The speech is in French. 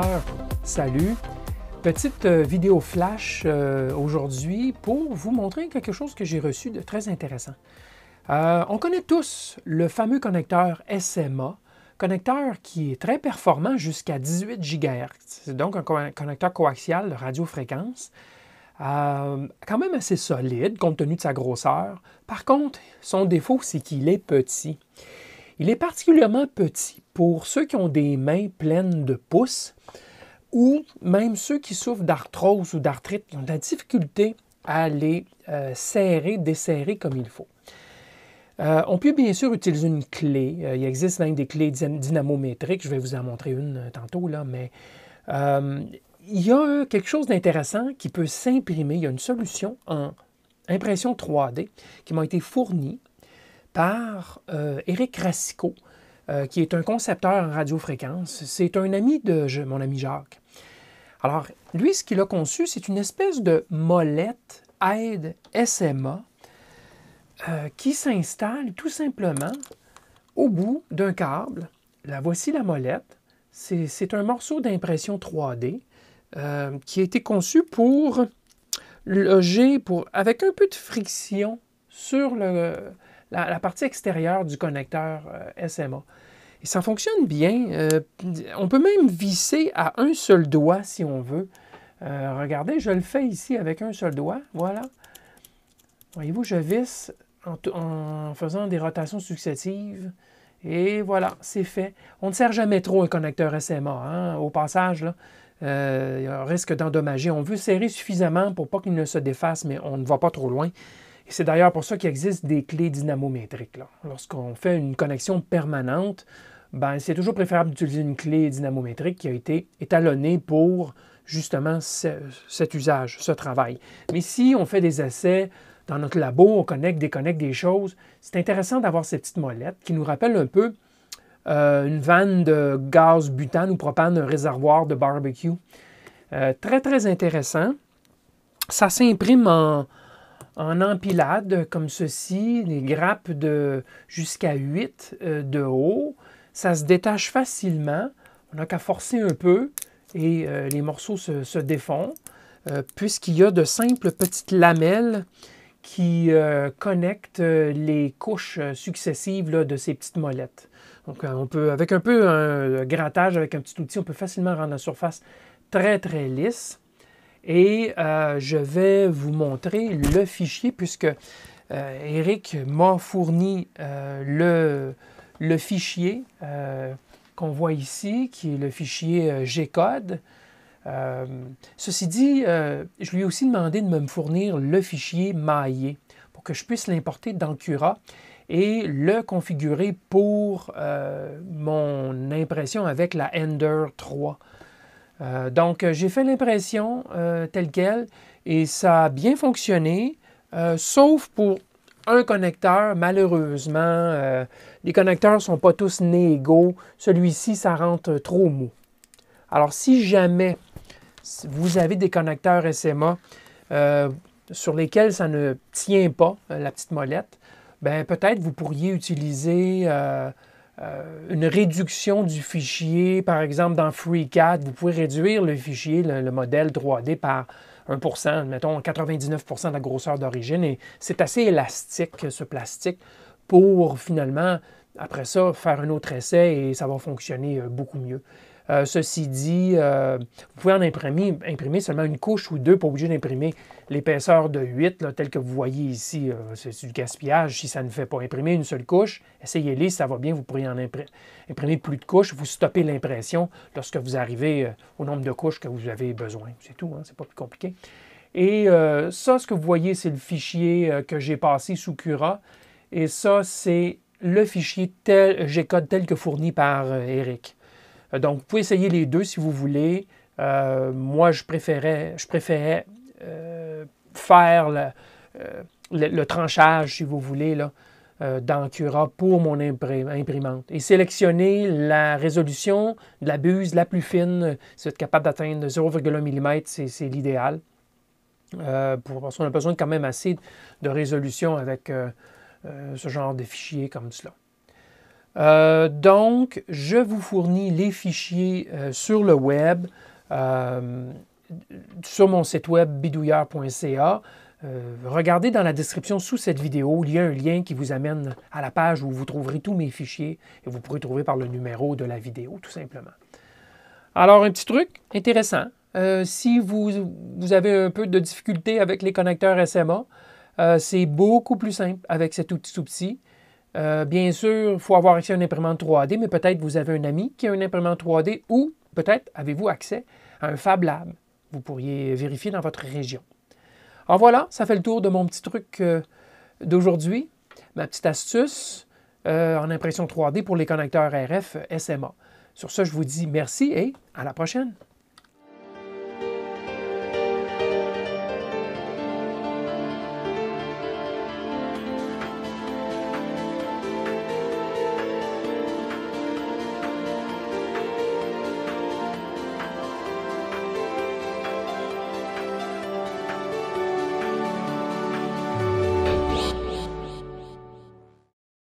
d'ailleurs. Salut! Petite vidéo flash aujourd'hui pour vous montrer quelque chose que j'ai reçu de très intéressant. On connaît tous le fameux connecteur SMA, connecteur qui est très performant jusqu'à 18 GHz. C'est donc un connecteur coaxial de radiofréquence, quand même assez solide compte tenu de sa grosseur. Par contre, son défaut, c'est qu'il est petit. Il est particulièrement petit pour ceux qui ont des mains pleines de pouces ou même ceux qui souffrent d'arthrose ou d'arthrite, qui ont de la difficulté à les serrer, desserrer comme il faut. On peut bien sûr utiliser une clé. Il existe même des clés dynamométriques. Je vais vous en montrer une tantôt, là, mais il y a quelque chose d'intéressant qui peut s'imprimer. Il y a une solution en impression 3D qui m'a été fournie par Éric Racicot, qui est un concepteur en radiofréquence. C'est un ami de mon ami Jacques. Alors, lui, ce qu'il a conçu, c'est une espèce de molette aide SMA qui s'installe tout simplement au bout d'un câble. Là, voici la molette. C'est un morceau d'impression 3D qui a été conçu pour loger, avec un peu de friction sur la partie extérieure du connecteur SMA. Et ça fonctionne bien. On peut même visser à un seul doigt si on veut. Regardez, je le fais ici avec un seul doigt. Voilà. Voyez-vous, je visse en faisant des rotations successives. Et voilà, c'est fait. On ne sert jamais trop un connecteur SMA. Hein? Au passage, là, il y a un risque d'endommager. On veut serrer suffisamment pour pas qu'il ne se défasse, mais on ne va pas trop loin. Et c'est d'ailleurs pour ça qu'il existe des clés dynamométriques. Lorsqu'on fait une connexion permanente, ben, c'est toujours préférable d'utiliser une clé dynamométrique qui a été étalonnée pour justement cet usage, ce travail. Mais si on fait des essais dans notre labo, on déconnecte des choses, c'est intéressant d'avoir ces petites molettes qui nous rappellent un peu une vanne de gaz butane ou propane, un réservoir de barbecue. Très, très intéressant. Ça s'imprime en empilade comme ceci, les grappes de jusqu'à 8 de haut. Ça se détache facilement. On n'a qu'à forcer un peu et les morceaux se défont puisqu'il y a de simples petites lamelles qui connectent les couches successives là, de ces petites molettes. Donc, on peut, avec un peu un grattage, avec un petit outil, on peut facilement rendre la surface très, très lisse. Et je vais vous montrer le fichier puisque Éric m'a fourni le fichier qu'on voit ici, qui est le fichier G-code. Ceci dit, je lui ai aussi demandé de me fournir le fichier maillé pour que je puisse l'importer dans Cura et le configurer pour mon impression avec la Ender 3. Donc, j'ai fait l'impression telle quelle et ça a bien fonctionné, sauf pour un connecteur. Malheureusement, les connecteurs ne sont pas tous nés égaux. Celui-ci, ça rentre trop mou. Alors, si jamais vous avez des connecteurs SMA sur lesquels ça ne tient pas, la petite molette, bien, peut-être vous pourriez utiliser une réduction du fichier. Par exemple, dans FreeCAD, vous pouvez réduire le fichier, le modèle 3D par 1%, mettons 99% de la grosseur d'origine. Et c'est assez élastique, ce plastique, pour finalement, après ça, faire un autre essai et ça va fonctionner beaucoup mieux. Ceci dit, vous pouvez en imprimer seulement une couche ou deux, pas obligé d'imprimer l'épaisseur de 8, là, tel que vous voyez ici. C'est du gaspillage si ça ne fait pas. Imprimer une seule couche, essayez-les, si ça va bien, vous pourriez en imprimer plus de couches. Vous stoppez l'impression lorsque vous arrivez au nombre de couches que vous avez besoin. C'est tout, hein, c'est pas plus compliqué. Et ça, ce que vous voyez, c'est le fichier que j'ai passé sous Cura. Et ça, c'est le fichier G-code tel que fourni par Éric. Donc, vous pouvez essayer les deux si vous voulez. Moi, je préférais faire le tranchage, si vous voulez, là, dans Cura pour mon imprimante. Et sélectionner la résolution de la buse la plus fine. Si vous êtes capable d'atteindre 0,1 mm, c'est l'idéal. Parce qu'on a besoin quand même assez de résolution avec ce genre de fichier comme cela. Donc, je vous fournis les fichiers sur le web, sur mon site web bidouilleur.ca. Regardez dans la description sous cette vidéo, il y a un lien qui vous amène à la page où vous trouverez tous mes fichiers et vous pourrez trouver par le numéro de la vidéo, tout simplement. Alors, un petit truc intéressant. Si vous avez un peu de difficulté avec les connecteurs SMA, c'est beaucoup plus simple avec cet outil tout petit. Bien sûr, il faut avoir accès à une imprimante 3D, mais peut-être vous avez un ami qui a une imprimante 3D ou peut-être avez-vous accès à un Fab Lab. Vous pourriez vérifier dans votre région. Alors voilà, ça fait le tour de mon petit truc d'aujourd'hui, ma petite astuce en impression 3D pour les connecteurs RF SMA. Sur ce, je vous dis merci et à la prochaine.